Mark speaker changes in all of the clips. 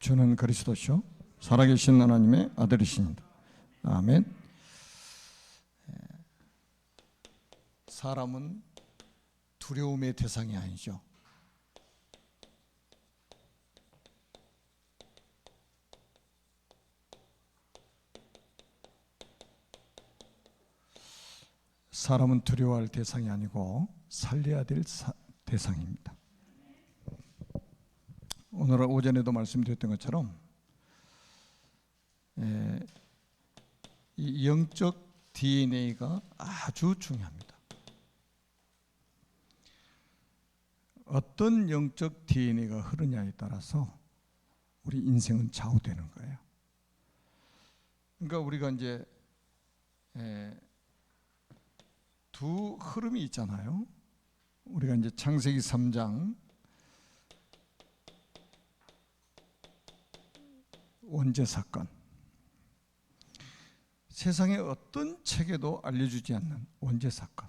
Speaker 1: 주는 그리스도시요 살아계신 하나님의 아들이십니다. 아멘. 사람은 두려움의 대상이 아니죠. 사람은 두려워할 대상이 아니고 살려야 될 대상입니다. 오늘 오전에도 말씀드렸던 것처럼 이 영적 DNA가 아주 중요합니다. 어떤 영적 DNA가 흐르냐에 따라서 우리 인생은 좌우되는 거예요. 그러니까 우리가 이제 두 흐름이 있잖아요. 우리가 이제 창세기 3장 원죄 사건, 세상의 어떤 책에도 알려주지 않는 원죄 사건,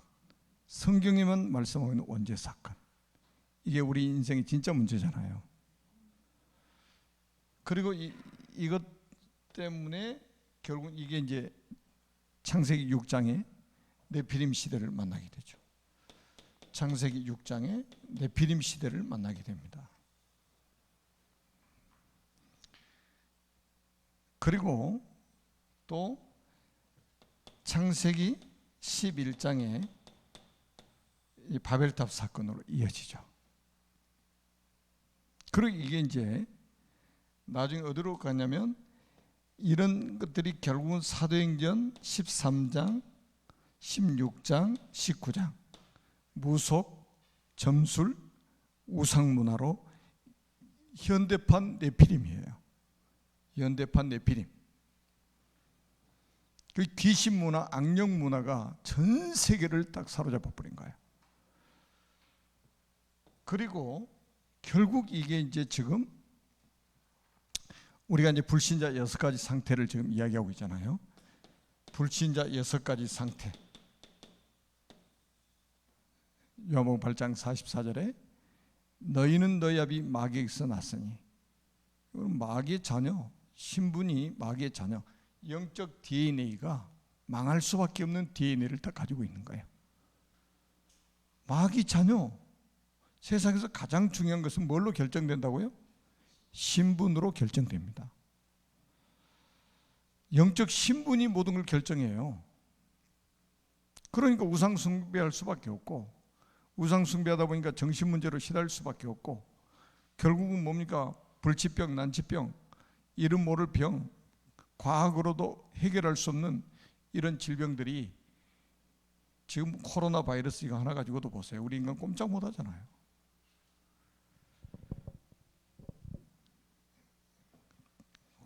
Speaker 1: 성경에만 말씀하고 있는 원죄 사건, 이게 우리 인생의 진짜 문제잖아요. 그리고 이것 때문에 결국 이게 이제 창세기 6장에 네피림 시대를 만나게 되죠. 창세기 6장에 네피림 시대를 만나게 됩니다. 그리고 또 창세기 11장에 이 바벨탑 사건으로 이어지죠. 그리고 이게 이제 나중에 어디로 가냐면 이런 것들이 결국은 사도행전 13장, 16장, 19장 무속, 점술, 우상문화로 현대판 네피림이에요. 현대판 네피림. 그 귀신 문화, 악령 문화가 전 세계를 딱 사로잡아 버린 거예요. 그리고 결국 이게 이제 지금 우리가 이제 불신자 6가지 상태를 지금 이야기하고 있잖아요. 불신자 6가지 상태. 요한복음 8장 44절에 너희는 너희 아비 마귀에게서 났으니, 마귀의 자녀, 신분이 마귀의 자녀, 영적 DNA가 망할 수밖에 없는 DNA를 다 가지고 있는 거예요. 마귀 자녀, 세상에서 가장 중요한 것은 뭘로 결정된다고요? 신분으로 결정됩니다. 영적 신분이 모든 걸 결정해요. 그러니까 우상 숭배할 수밖에 없고, 우상 숭배하다 보니까 정신 문제로 시달릴 수밖에 없고, 결국은 뭡니까? 불치병, 난치병, 이름 모를 병, 과학으로도 해결할 수 없는 이런 질병들이 지금 코로나 바이러스 이거 하나 가지고도 보세요. 우리 인간 꼼짝 못 하잖아요.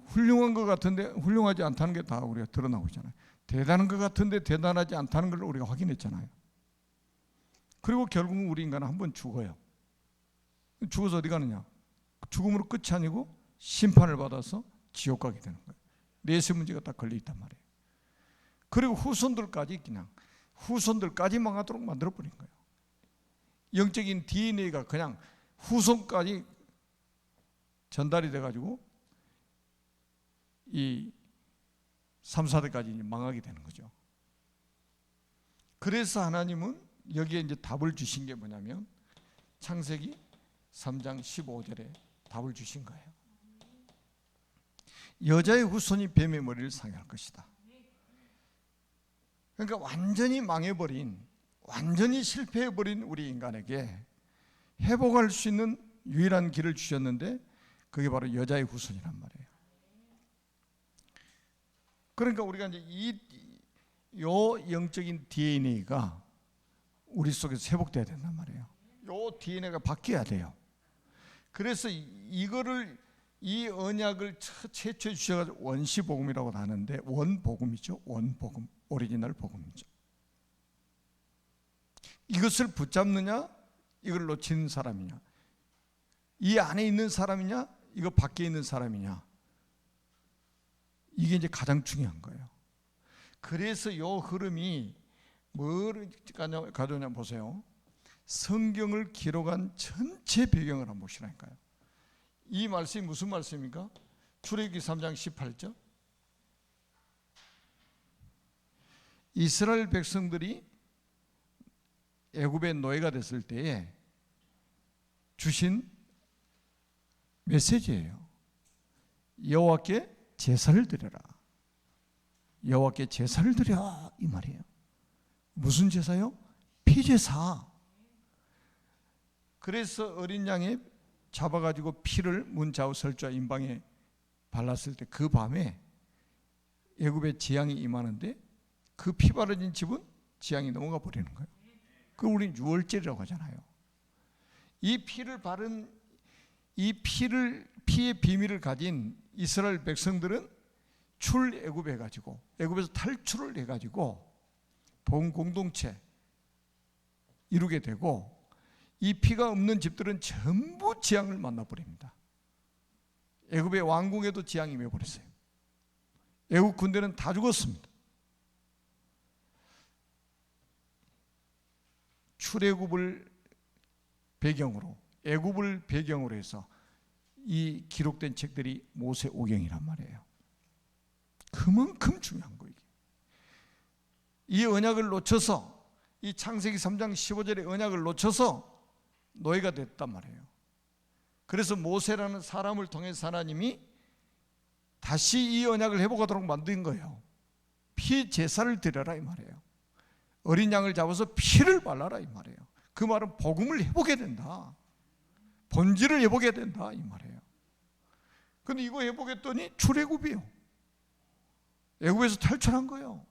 Speaker 1: 훌륭한 것 같은데 훌륭하지 않다는 게 다 우리가 드러나고 있잖아요. 대단한 것 같은데 대단하지 않다는 걸 우리가 확인했잖아요. 그리고 결국은 우리 인간은 한번 죽어요. 죽어서 어디 가느냐? 죽음으로 끝이 아니고 심판을 받아서 지옥 가게 되는 거예요. 내세 문제가 딱 걸려 있단 말이에요. 그리고 후손들까지 그냥 후손들까지 망하도록 만들어 버린 거예요. 영적인 DNA가 그냥 후손까지 전달이 돼 가지고 이 3, 4대까지 망하게 되는 거죠. 그래서 하나님은 여기에 이제 답을 주신 게 뭐냐면 창세기 3장 15절에 답을 주신 거예요. 여자의 후손이 뱀의 머리를 상할 것이다. 그러니까 완전히 망해버린, 완전히 실패해버린 우리 인간에게 회복할 수 있는 유일한 길을 주셨는데 그게 바로 여자의 후손이란 말이에요. 그러니까 우리가 이제 이 영적인 DNA가 우리 속에서 회복돼야 된단 말이에요. 이 DNA가 바뀌어야 돼요. 그래서 이 언약을 최초에 주셔가지고 원시복음이라고 하는데, 원복음이죠. 원복음, 오리지널 복음이죠. 이것을 붙잡느냐, 이걸 놓치는 사람이냐, 이 안에 있는 사람이냐, 이거 밖에 있는 사람이냐, 이게 이제 가장 중요한 거예요. 그래서 이 흐름이 뭘 가져오냐 보세요. 성경을 기록한 전체 배경을 한번 보시라니까요. 이 말씀이 무슨 말씀입니까? 출애굽기 3장 18절. 이스라엘 백성들이 애굽의 노예가 됐을 때에 주신 메시지예요. 여호와께 제사를 드려라. 여호와께 제사를 드려, 이 말이에요. 무슨 제사요? 피제사. 그래서 어린 양에 잡아가지고 피를 문 좌우 설주와 임방에 발랐을 때 그 밤에 애굽에 재앙이 임하는데 그 피 바르진 집은 재앙이 넘어가 버리는 거예요. 그걸 우리는 유월절이라고 하잖아요. 이 피를 바른, 이 피의 비밀을 가진 이스라엘 백성들은 출애굽해 가지고, 애굽에서 탈출을 해 가지고 본 공동체 이루게 되고, 이 피가 없는 집들은 전부 재앙을 만나버립니다. 애굽의 왕궁에도 재앙이 임해버렸어요. 애굽 군대는 다 죽었습니다. 출애굽을 배경으로, 애굽을 배경으로 해서 이 기록된 책들이 모세오경이란 말이에요. 그만큼 중요한 거예요. 이 언약을 놓쳐서, 이 창세기 3장 15절의 언약을 놓쳐서 노예가 됐단 말이에요. 그래서 모세라는 사람을 통해서 하나님이 다시 이 언약을 회복하도록 만든 거예요. 피 제사를 드려라, 이 말이에요. 어린 양을 잡아서 피를 발라라, 이 말이에요. 그 말은 복음을 회복해야 된다, 본질을 회복해야 된다, 이 말이에요. 그런데 이거 회복했더니 출애굽이에요. 애굽에서 탈출한 거예요.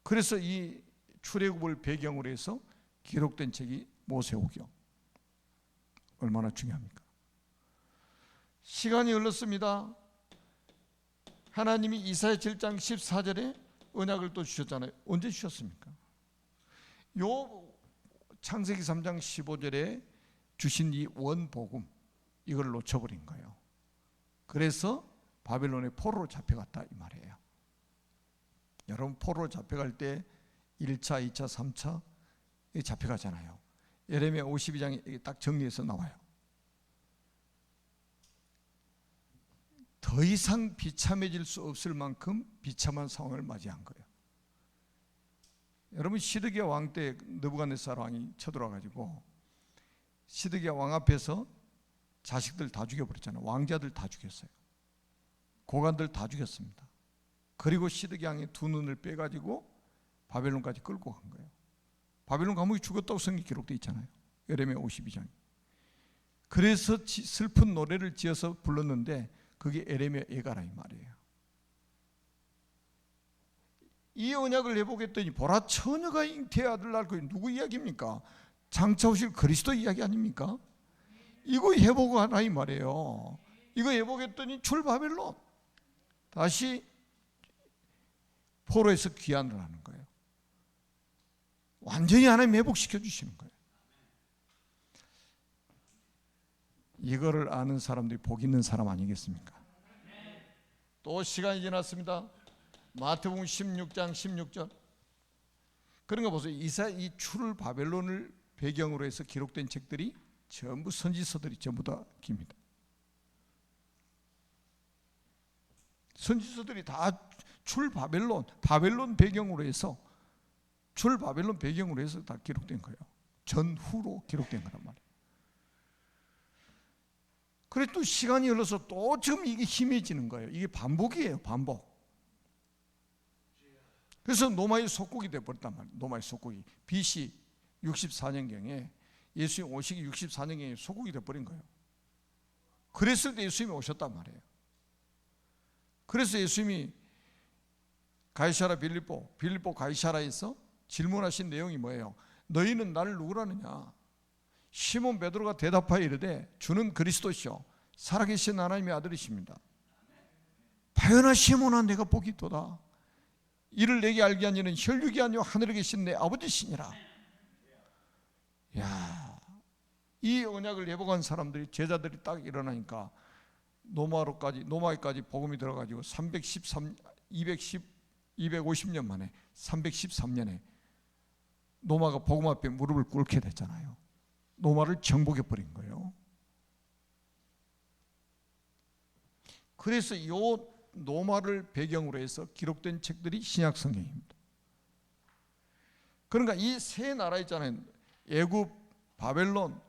Speaker 1: 그래서 이 출애굽을 배경으로 해서 기록된 책이 모세오경. 얼마나 중요합니까? 시간이 흘렀습니다. 하나님이 이사야 7장 14절에 언약을 또 주셨잖아요. 언제 주셨습니까? 요 창세기 3장 15절에 주신 이 원복음, 이걸 놓쳐버린 거예요. 그래서 바벨론의 포로로 잡혀갔다, 이 말이에요. 여러분, 포로로 잡혀갈 때 1차, 2차, 3차 잡혀가잖아요. 예레미야 52장에 딱 정리해서 나와요. 더 이상 비참해질 수 없을 만큼 비참한 상황을 맞이한 거예요. 여러분, 시드기야 왕 때 느부갓네살 왕이 쳐들어와가지고 시드기야 왕 앞에서 자식들 다 죽여버렸잖아요. 왕자들 다 죽였어요. 고관들 다 죽였습니다. 그리고 시드기야 왕의 두 눈을 빼가지고 바벨론까지 끌고 간 거예요. 바벨론 감옥에 죽었다고 성경에 기록되어 있잖아요. 예레미야 52장. 그래서 슬픈 노래를 지어서 불렀는데 그게 예레미야 예가라, 이 말이에요. 이 언약을 회복했더니 보라, 처녀가 잉태의 아들 낳을 거예요. 누구 이야기입니까? 장차 오실 그리스도 이야기 아닙니까? 이거 회복하라, 이 말이에요. 이거 회복했더니 출바벨론, 다시 포로에서 귀환을 하는 거예요. 완전히 하나님 회복시켜 주시는 거예요. 이거를 아는 사람들이 복 있는 사람 아니겠습니까? 또 시간이 지났습니다. 마태복음 16장 16절. 그런 거 보세요. 이 출을 바벨론을 배경으로 해서 기록된 책들이 전부 선지서들이 전부 다 깁니다. 선지서들이 다 출 바벨론 배경으로 해서, 출 바벨론 배경으로 해서 다 기록된 거예요. 전후로 기록된 거란 말이에요. 그래 또 시간이 흘러서 또 지금 이게 희미해지는 거예요. 이게 반복이에요, 반복. 그래서 노마의 속국이 되어버렸단 말이에요. 노마의 속국이 BC 64년경에 예수님 오시기 64년경에 속국이 되어버린 거예요. 그랬을 때 예수님이 오셨단 말이에요. 그래서 예수님이 가이사라 빌립보 가이사라에서 질문하신 내용이 뭐예요? 너희는 나를 누구라느냐? 시몬 베드로가 대답하여 이르되 주는 그리스도시요 살아계신 하나님의 아들이십니다. 바요나 시몬아, 내가 복이 있도다. 이를 내게 알게 한 이는 혈육이 아니요 하늘에 계신 내 아버지시니라. 야, 이 언약을 회복한 사람들이, 제자들이 딱 일어나니까 노마에까지 복음이 들어가지고 250년 만에 313년에 노마가 복음 앞에 무릎을 꿇게 됐잖아요. 로마를 정복해 버린 거예요. 그래서 이 로마를 배경으로 해서 기록된 책들이 신약 성경입니다. 그러니까 이 세 나라 있잖아요. 애굽, 바벨론,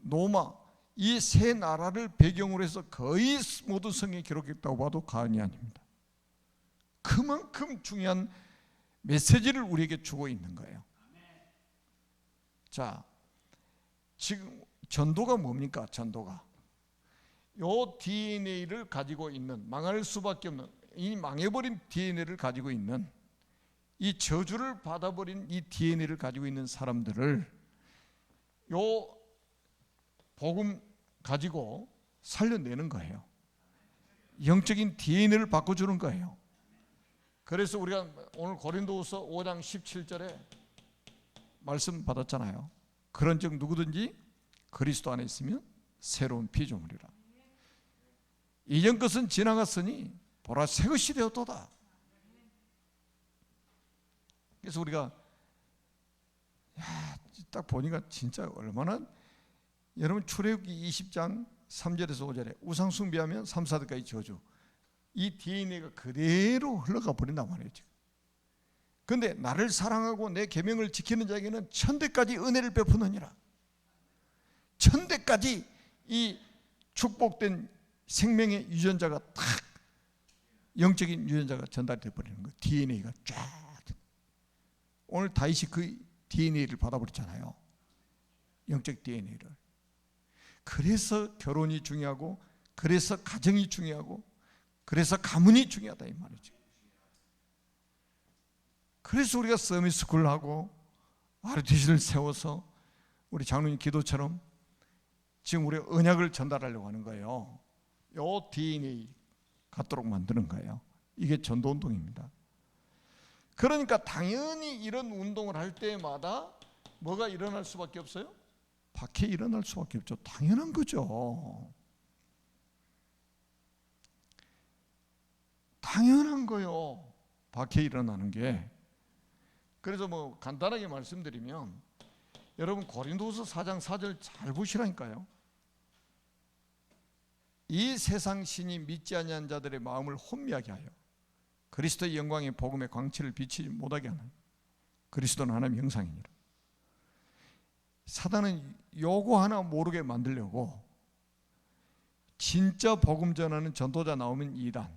Speaker 1: 로마, 이 세 나라를 배경으로 해서 거의 모든 성경에 기록했다고 봐도 과언이 아닙니다. 그만큼 중요한 메시지를 우리에게 주고 있는 거예요. 자, 지금 전도가 뭡니까? 전도가 요 DNA를 가지고 있는, 망할 수밖에 없는, 이 망해버린 DNA를 가지고 있는, 이 저주를 받아버린 이 DNA를 가지고 있는 사람들을 요 복음 가지고 살려내는 거예요. 영적인 DNA를 바꿔주는 거예요. 그래서 우리가 오늘 고린도후서 5장 17절에 말씀 받았잖아요. 그런즉 누구든지 그리스도 안에 있으면 새로운 피조물이라. 이전 것은 지나갔으니 보라 새 것이 되었도다. 그래서 우리가 딱 보니까 진짜 얼마나, 여러분 출애굽기 20장 3절에서 5절에 우상 숭배하면 3, 4대까지 저주, 이 DNA가 그대로 흘러가 버린단 말이에요. 그런데 나를 사랑하고 내 계명을 지키는 자에게는 천대까지 은혜를 베푸느니라. 천대까지 이 축복된 생명의 유전자가 탁, 영적인 유전자가 전달이 되어버리는 거예요. DNA가 쫙. 오늘 다윗이 그 DNA를 받아버렸잖아요. 영적 DNA를. 그래서 결혼이 중요하고, 그래서 가정이 중요하고, 그래서 가문이 중요하다 이 말이죠. 그래서 우리가 서밋스쿨을 하고 RTC를 세워서 우리 장로님 기도처럼 지금 우리가 언약을 전달하려고 하는 거예요. 요 DNA 갖도록 만드는 거예요. 이게 전도운동입니다. 그러니까 당연히 이런 운동을 할 때마다 뭐가 일어날 수밖에 없어요? 박해 일어날 수밖에 없죠. 당연한 거죠. 당연한 거요. 박해 일어나는 게. 그래서 뭐 간단하게 말씀드리면, 여러분 고린도후서 4장 4절 잘 보시라니까요. 이 세상 신이 믿지 아니한 자들의 마음을 혼미하게 하여 그리스도의 영광의 복음의 광채를 비치지 못하게 하는, 그리스도는 하나님의 형상이니라. 사단은 요거 하나 모르게 만들려고 진짜 복음 전하는 전도자 나오면 이단,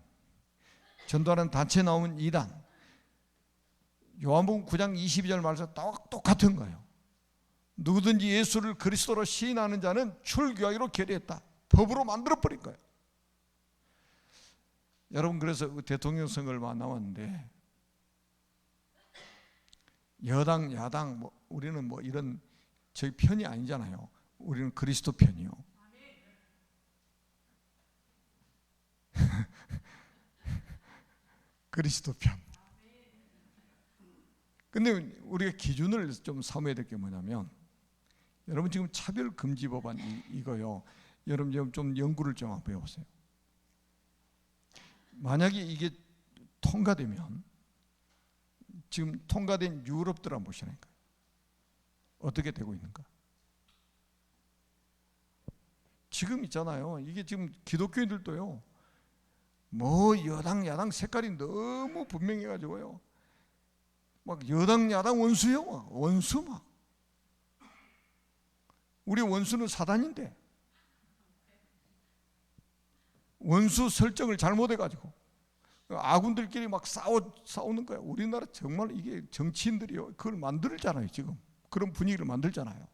Speaker 1: 전도하는 단체 나오면 이단, 요한복음 9장 22절 말씀 똑같은 거예요. 누구든지 예수를 그리스도로 시인하는 자는 출교하기로 결의했다. 법으로 만들어버린 거예요. 여러분, 그래서 대통령 선거를 만나왔는데 여당 야당 우리는 뭐 이런 저희 편이 아니잖아요. 우리는 그리스도 편이요. 그리스도 편. 근데 우리가 기준을 좀 삼아야 될 게 뭐냐면, 여러분 지금 차별금지법안 이거요. 여러분 좀 연구를 좀 한번 해보세요. 만약에 이게 통과되면, 지금 통과된 유럽들 한번 보시라니까요. 어떻게 되고 있는가? 지금 있잖아요. 이게 지금 기독교인들도요, 뭐 여당 야당 색깔이 너무 분명해가지고요, 막 여당 야당 원수요, 막 원수 막. 우리 원수는 사단인데 원수 설정을 잘못해가지고 아군들끼리 막 싸우는 거야. 우리나라 정말 이게 정치인들이요, 그걸 만들잖아요. 지금 그런 분위기를 만들잖아요.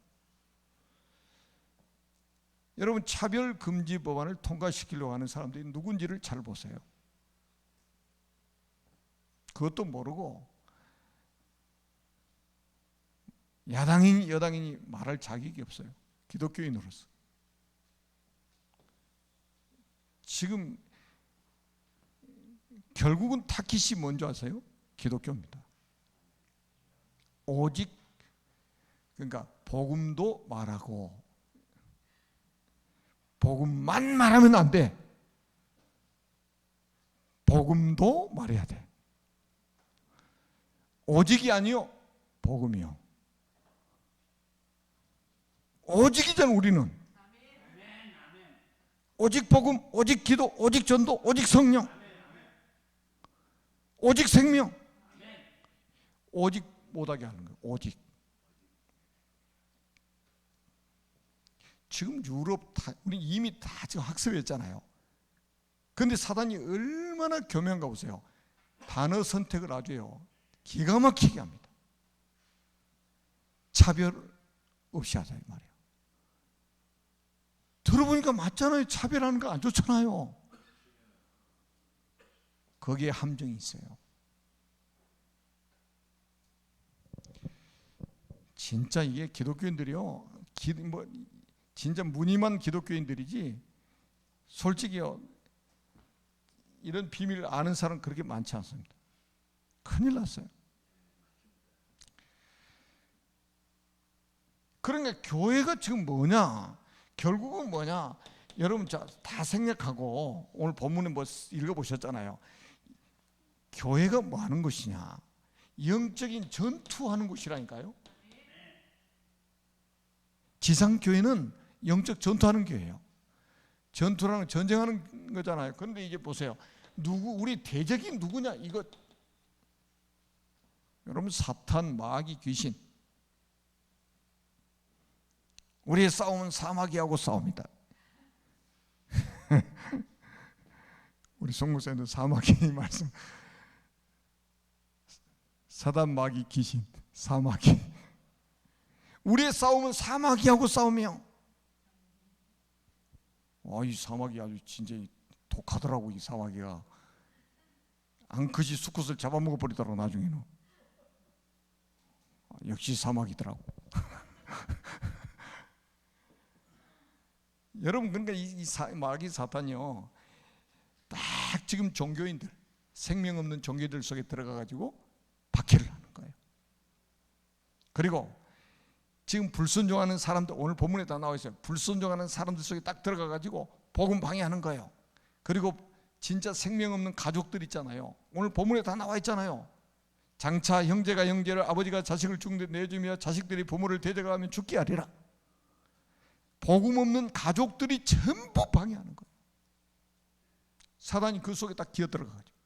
Speaker 1: 여러분, 차별금지 법안을 통과시키려고 하는 사람들이 누군지를 잘 보세요. 그것도 모르고 야당이니 여당이니 말할 자격이 없어요. 기독교인으로서. 지금 결국은 타깃이 뭔지 아세요? 기독교입니다. 오직, 그러니까 복음도 말하고, 복음만 말하면 안 돼. 복음도 말해야 돼. 오직이 아니요, 복음이요. 오직이잖아. 우리는 오직 복음, 오직 기도, 오직 전도, 오직 성령, 오직 생명, 오직 못하게 하는 거예요. 오직. 지금 유럽 다 우리 이미 다 지금 학습했잖아요. 그런데 사단이 얼마나 교묘한가 보세요. 단어 선택을 아주요 기가 막히게 합니다. 차별 없이 하자 이 말이에요. 들어보니까 맞잖아요. 차별하는 거 안 좋잖아요. 거기에 함정이 있어요. 진짜 이게 기독교인들이요, 진짜 무늬만 기독교인들이지 솔직히요 이런 비밀을 아는 사람 그렇게 많지 않습니다. 큰일 났어요. 그러니까 교회가 지금 뭐냐, 결국은 뭐냐, 여러분 다 생략하고 오늘 본문에 뭐 읽어보셨잖아요. 교회가 뭐 하는 것이냐, 영적인 전투하는 곳이라니까요. 지상교회는 영적 전투하는 교회예요. 전투라는 전쟁하는 거잖아요. 그런데 이제 보세요. 우리 대적이 누구냐? 이거 여러분, 사탄, 마귀, 귀신. 우리의 싸움은 사마귀하고 싸웁니다. 우리 송목사님도 사마귀 말씀, 사단, 마귀, 귀신, 사마귀. 우리의 싸움은 사마귀하고 싸우며, 이 사마귀 아주 진짜 독하더라고. 이 사마귀가 앙컷이 수컷을 잡아먹어 버리더라고. 나중에는 역시 사마귀더라고. 여러분, 그러니까 이 마귀 사탄이요, 딱 지금 종교인들, 생명 없는 종교들 속에 들어가 가지고 박해를 하는 거예요. 그리고 지금 불순종하는 사람들, 오늘 본문에 다 나와 있어요. 불순종하는 사람들 속에 딱 들어가 가지고 복음 방해하는 거예요. 그리고 진짜 생명 없는 가족들 있잖아요. 오늘 본문에 다 나와 있잖아요. 장차 형제가 형제를, 아버지가 자식을 내주며 자식들이 부모를 대적하면 죽게 하리라. 복음 없는 가족들이 전부 방해하는 거예요. 사단이 그 속에 딱 기어 들어가가지고.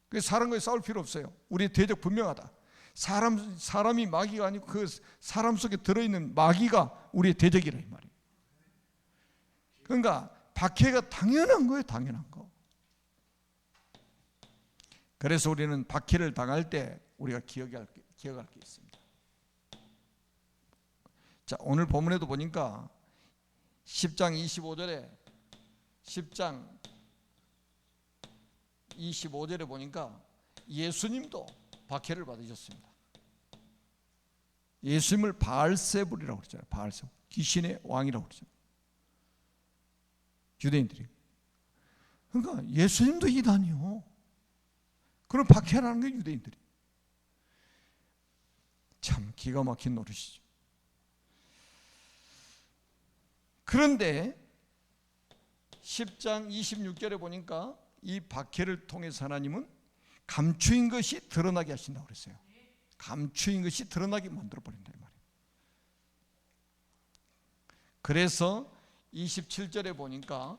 Speaker 1: 그래서 사람과의 싸울 필요 없어요. 우리의 대적 분명하다. 사람이 마귀가 아니고 그 사람 속에 들어있는 마귀가 우리의 대적이라 이 말이에요. 그러니까 박해가 당연한 거예요. 당연한 거. 그래서 우리는 박해를 당할 때 우리가 기억할 게 있습니다. 자, 오늘 본문에도 보니까 10장 25절에 보니까 예수님도 박해를 받으셨습니다. 예수님을 바알세불이라고 그러잖아요. 바알세불, 귀신의 왕이라고 그러잖아요. 유대인들이. 그러니까 예수님도 이단이요. 그럼 박해라는 게 유대인들이. 참 기가 막힌 노릇이죠. 그런데 10장 26절에 보니까 이 박해를 통해서 하나님은 감추인 것이 드러나게 하신다고 그랬어요. 감추인 것이 드러나게 만들어버린다 이 말이에요. 그래서 27절에 보니까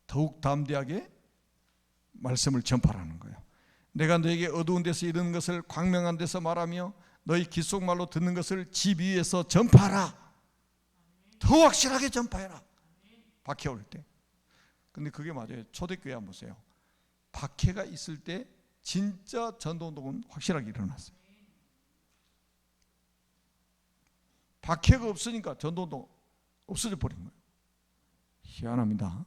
Speaker 1: 더욱 담대하게 말씀을 전파하는 거예요. 내가 너에게 어두운 데서 이르는 것을 광명한 데서 말하며 너희 귓속말로 듣는 것을 집 위에서 전파하라. 더 확실하게 전파해라. 박해 올 때. 근데 그게 맞아요. 초대교회 한번 보세요. 박해가 있을 때 진짜 전도운동은 확실하게 일어났어요. 박해가 없으니까 전도운동 없어져 버린 거예요. 희한합니다.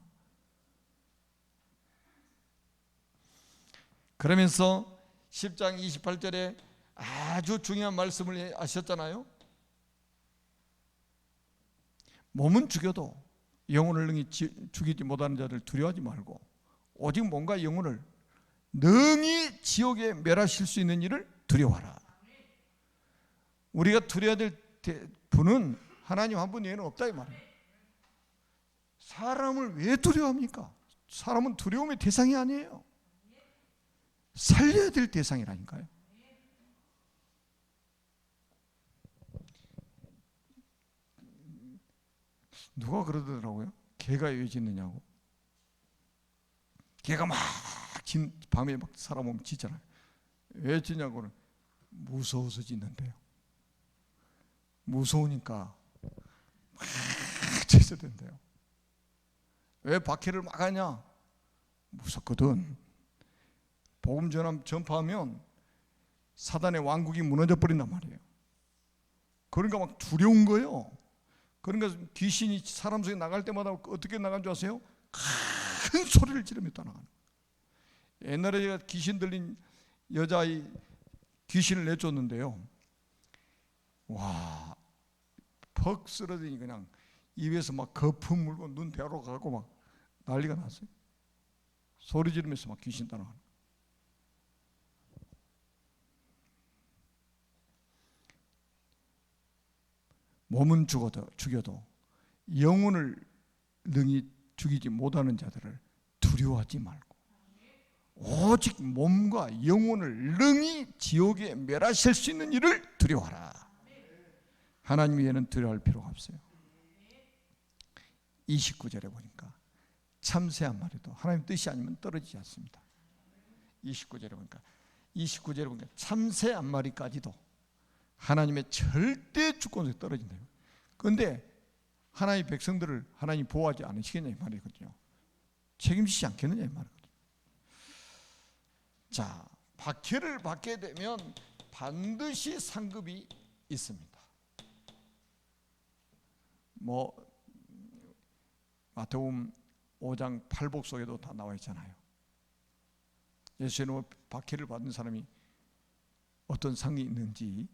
Speaker 1: 그러면서 10장 28절에 아주 중요한 말씀을 하셨잖아요. 몸은 죽여도 영혼을 능히 죽이지 못하는 자를 두려워하지 말고 오직 몸과 영혼을 능히 지옥에 멸하실 수 있는 일을 두려워하라. 우리가 두려워야 될 분은 하나님 한 분 외에는 없다 이 말이에요. 사람을 왜 두려워합니까? 사람은 두려움의 대상이 아니에요. 살려야 될 대상이라니까요. 누가 그러더라고요. 개가 왜 짖느냐고. 개가 막 밤에 막 사람 오면 짖잖아요. 왜 짖냐고는 무서워서 짖는데요. 무서우니까 막 짖어댄대요. 왜 박해를 막 하냐? 무섭거든. 복음 전파하면 사단의 왕국이 무너져 버린단 말이에요. 그러니까 막 두려운 거예요. 그러니까 귀신이 사람 속에 나갈 때마다 어떻게 나간 줄 아세요? 큰 소리를 지르며 떠나가는 거예요. 옛날에 제가 귀신 들린 여자아이 귀신을 내쫓는데요. 와, 퍽 쓰러지니 그냥 입에서 막 거품 물고 눈 대로 가고 막 난리가 났어요. 소리 지르면서 막 귀신 따라가는 거예요. 몸은 죽여도 영혼을 능히 죽이지 못하는 자들을 두려워하지 말고 오직 몸과 영혼을 능히 지옥에 멸하실 수 있는 일을 두려워하라. 하나님 외에는 두려워할 필요가 없어요. 29절에 보니까 참새 한 마리도 하나님 뜻이 아니면 떨어지지 않습니다. 29절에 보니까 참새 한 마리까지도 하나님의 절대 주권에 떨어진대요. 그런데 하나님의 백성들을 하나님 보호하지 않으시겠냐 이 말이거든요. 책임지지 않겠느냐 이 말이거든요. 자, 박해를 받게 되면 반드시 상급이 있습니다. 마태복음 5장 8복 속에도 다 나와 있잖아요. 예수님은 박해를 받은 사람이 어떤 상이 있는지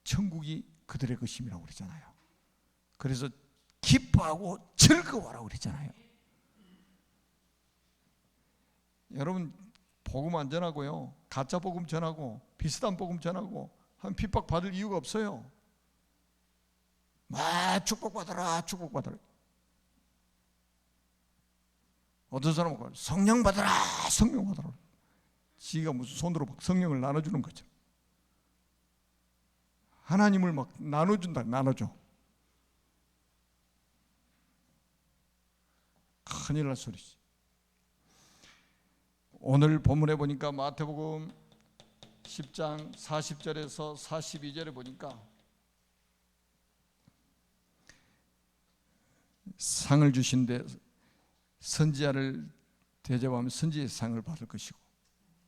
Speaker 1: 천국이 그들의 것임이라고 그러잖아요. 그래서 기뻐하고 즐거워하라고 그랬잖아요. 여러분 복음 안 전하고요, 가짜 복음 전하고 비슷한 복음 전하고 한 핍박 받을 이유가 없어요. 막 축복받아라 축복받아라. 어떤 사람은 성령 받아라 성령 받아라. 지가 무슨 손으로 막 성령을 나눠주는 거죠. 하나님을 막 나눠준다. 나눠줘. 큰일 날 소리지. 오늘 본문에 보니까 마태복음 10장 40절에서 42절에 보니까 상을 주신데 선지자를 대접하면 선지의 상을 받을 것이고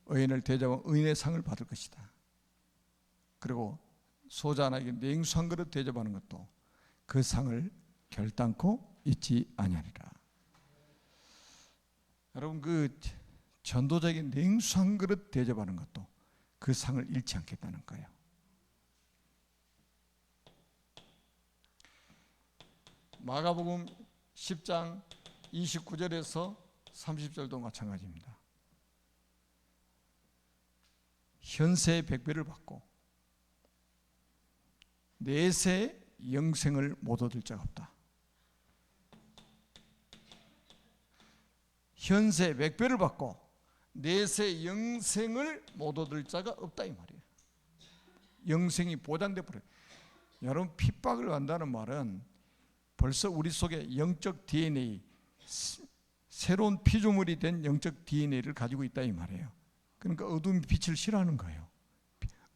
Speaker 1: 의인을 대접하면 의인의 상을 받을 것이다. 그리고 소자 하나에게 냉수 한 그릇 대접하는 것도 그 상을 결단코 잊지 아니하리라. 여러분 그 전도자에게 냉수 한 그릇 대접하는 것도 그 상을 잃지 않겠다는 거예요. 마가복음 10장 29절에서 30절도 마찬가지입니다. 현세의 백배를 받고 내세의 영생을 못 얻을 자가 없다. 현세의 백배를 받고 내세의 영생을 못 얻을 자가 없다 이 말이에요. 영생이 보장돼 버려요. 여러분 핍박을 간다는 말은 벌써 우리 속에 영적 DNA, 새로운 피조물이 된 영적 DNA를 가지고 있다 이 말이에요. 그러니까 어둠이 빛을 싫어하는 거예요.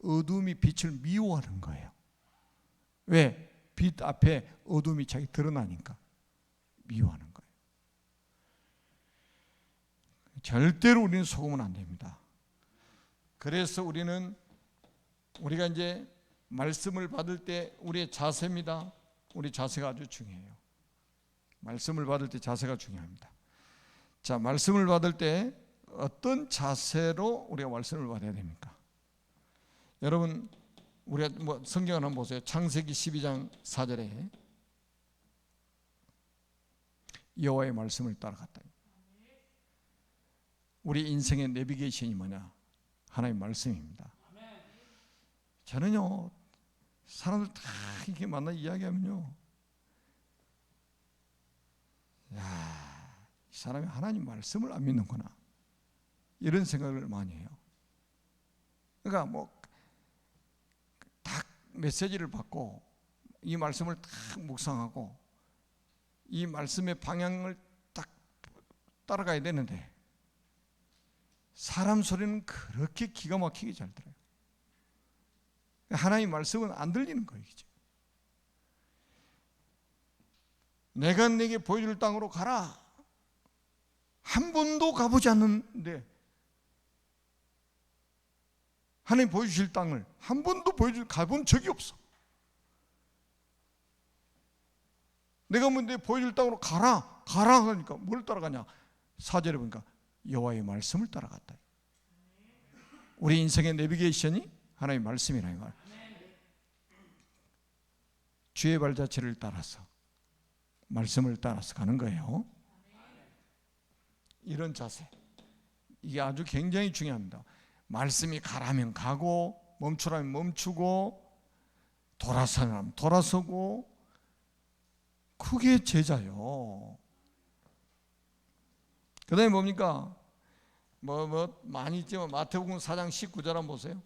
Speaker 1: 어둠이 빛을 미워하는 거예요. 왜? 빛 앞에 어둠이 자기 드러나니까 미워하는 거예요. 절대로 우리는 속으면 안 됩니다. 그래서 우리가 이제 말씀을 받을 때 우리의 자세입니다. 우리 자세가 아주 중요해요. 말씀을 받을 때 자세가 중요합니다. 자, 말씀을 받을 때 어떤 자세로 우리가 말씀을 받아야 됩니까? 여러분 우리가 성경을 한번 보세요. 창세기 12장 4절에 여호와의 말씀을 따라갔다. 우리 인생의 내비게이션이 뭐냐? 하나님의 말씀입니다. 저는요 사람들 다 이렇게 만나 이야기하면요, 야, 이 사람이 하나님 말씀을 안 믿는구나 이런 생각을 많이 해요. 그러니까 딱 메시지를 받고 이 말씀을 딱 묵상하고 이 말씀의 방향을 딱 따라가야 되는데 사람 소리는 그렇게 기가 막히게 잘 들어요. 하나님의 말씀은 안 들리는 거예요. 내가 네게 보여줄 땅으로 가라. 한 번도 가보지 않는데 하나님 보여주실 땅을 한 번도 가본 적이 없어. 내가 내 보여줄 땅으로 가라 하니까 뭘 따라가냐? 4절에 보니까 여호와의 말씀을 따라갔다. 우리 인생의 내비게이션이 하나님의 말씀이라는 거야. 주의 발자취를 따라서 말씀을 따라서 가는 거예요. 이런 자세, 이게 아주 굉장히 중요합니다. 말씀이 가라면 가고 멈추라면 멈추고 돌아서면 돌아서고, 그게 제자요. 그 다음에 뭡니까? 많이 있지만 마태복음 4장 19절 한번 보세요.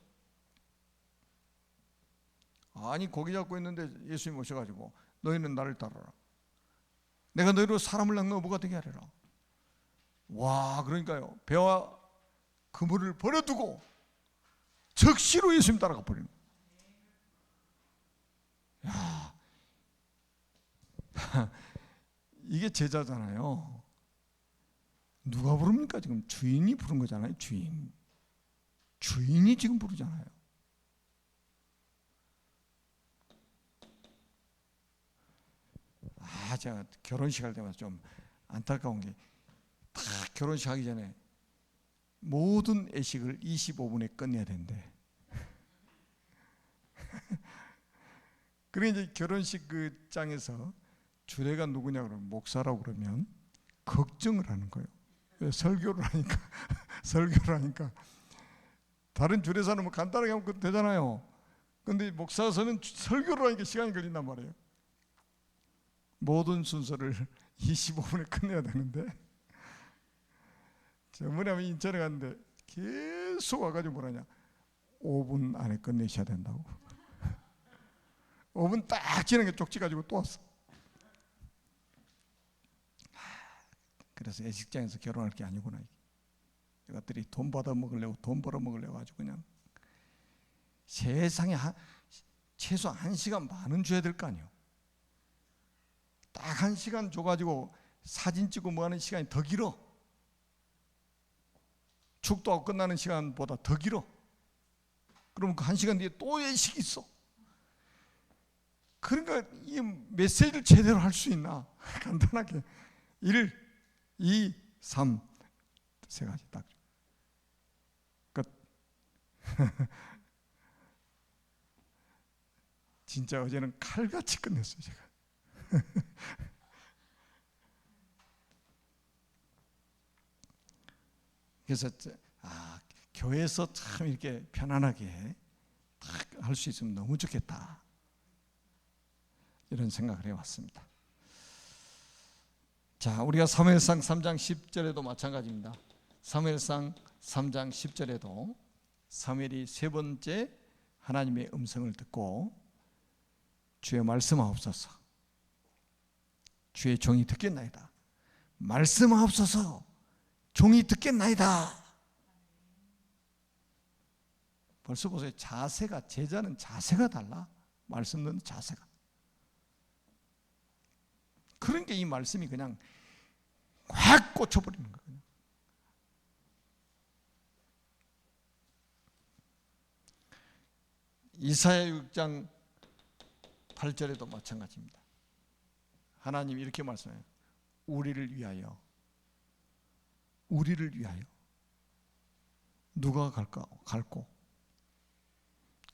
Speaker 1: 아니 고기 잡고 있는데 예수님 오셔가지고 너희는 나를 따르라. 내가 너희로 사람을 낳는 어부가 되게 하리라. 와, 그러니까요, 배와 그물을 버려두고 즉시로 예수님 따라가 버리는 거예요. 야, 이게 제자잖아요. 누가 부릅니까? 지금 주인이 부른 거잖아요. 주인이 지금 부르잖아요. 제가 결혼식 할 때마다 좀 안타까운 게, 딱 결혼식 하기 전에 모든 예식을 25분에 끝내야 된대. 그래 이제 결혼식 그 장에서 주례가 누구냐 그러면 목사라고 그러면 걱정을 하는 거예요. 설교를 하니까 다른 주례사는 뭐 간단하게 하면 되잖아요. 근데 목사서는 설교를 하니까 시간이 걸린단 말이에요. 모든 순서를 25분에 끝내야 되는데, 저번에 인천에 갔는데 계속 와가지고 뭐라냐, 5분 안에 끝내셔야 된다고. 5분 딱 지난 게 쪽지가지고 또 왔어. 그래서 예식장에서 결혼할 게 아니구나. 이것들이 돈 받아 먹으려고, 돈 벌어 먹으려고 아주 그냥 세상에 최소 1시간 반은 줘야 될 거 아니에요. 딱 1시간 줘가지고 사진 찍고 뭐 하는 시간이 더 길어. 축도하고 끝나는 시간보다 더 길어. 그럼 그 1시간 뒤에 또 예식이 있어. 그러니까 이 메시지를 제대로 할 수 있나? 간단하게 1, 2, 3 세 가지 딱 끝. 진짜 어제는 칼같이 끝냈어요, 제가. 그래서 교회에서 참 이렇게 편안하게 딱 할 수 있으면 너무 좋겠다, 이런 생각을 해왔습니다. 자, 우리가 사무엘상 3장 10절에도 마찬가지입니다. 사무엘상 3장 10절에도 사무엘이 세 번째 하나님의 음성을 듣고 주의 말씀하옵소서, 주의 종이 듣겠나이다, 말씀하옵소서, 종이 듣겠나이다. 벌써 보세요. 자세가, 제자는 자세가 달라. 말씀 듣는 자세가. 그러니까 이 말씀이 그냥 확 꽂혀버리는 거예요. 이사야 6장 8절에도 마찬가지입니다. 하나님이 이렇게 말씀해요. 우리를 위하여 누가 갈고.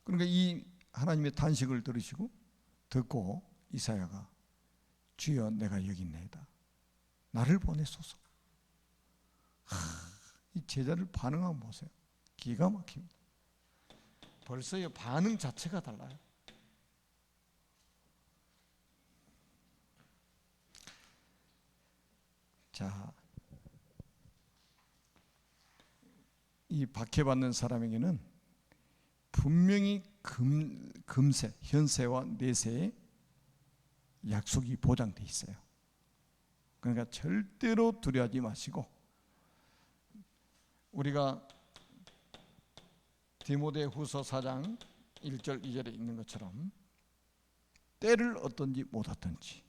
Speaker 1: 그러니까 이 하나님의 탄식을 듣고 이사야가 주여 내가 여기 있나이다, 나를 보내소서. 이 제자를 반응하면 보세요. 기가 막힙니다. 벌써 이 반응 자체가 달라요. 자, 이 박해받는 사람에게는 분명히 금세, 현세와 내세의 약속이 보장돼 있어요. 그러니까 절대로 두려워하지 마시고, 우리가 디모데후서 4장 1절 2절에 있는 것처럼 때를 어떤지 못 어떤지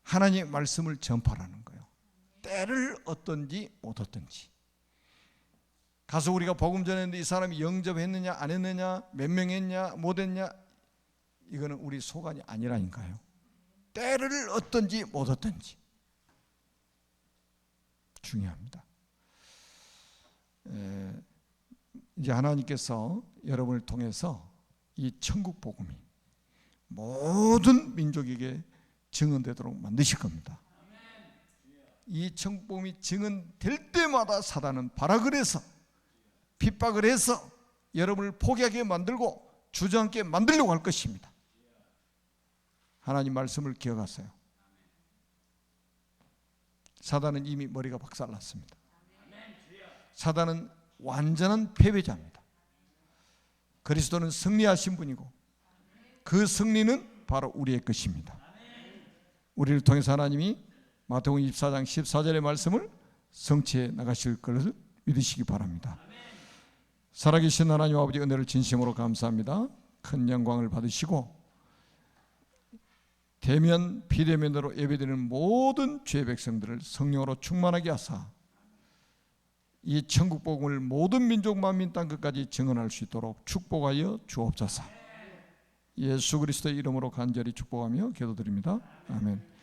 Speaker 1: 하나님의 말씀을 전파하는 거예요. 때를 어떤지 못 어떤지. 가서 우리가 복음 전했는데 이 사람이 영접했느냐 안 했느냐, 몇 명 했냐 못 했냐, 이거는 우리 소관이 아니라니까요. 때를 어떤지 못 어떤지 중요합니다. 이제 하나님께서 여러분을 통해서 이 천국 복음이 모든 민족에게 증언되도록 만드실 겁니다. 이 천국 복음이 증언될 때마다 사단은 발악을 해서 핍박을 해서 여러분을 포기하게 만들고 주저앉게 만들려고 할 것입니다. 하나님 말씀을 기억하세요. 사단은 이미 머리가 박살났습니다. 사단은 완전한 패배자입니다. 그리스도는 승리하신 분이고 그 승리는 바로 우리의 것입니다. 우리를 통해서 하나님이 마태복음 24장 14절의 말씀을 성취해 나가실 것을 믿으시기 바랍니다. 살아계신 하나님 아버지, 은혜를 진심으로 감사합니다. 큰 영광을 받으시고 대면 비대면으로 예배드리는 모든 주의 백성들을 성령으로 충만하게 하사 이 천국 복음을 모든 민족 만민 땅 끝까지 증언할 수 있도록 축복하여 주옵소서. 예수 그리스도의 이름으로 간절히 축복하며 기도드립니다. 아멘.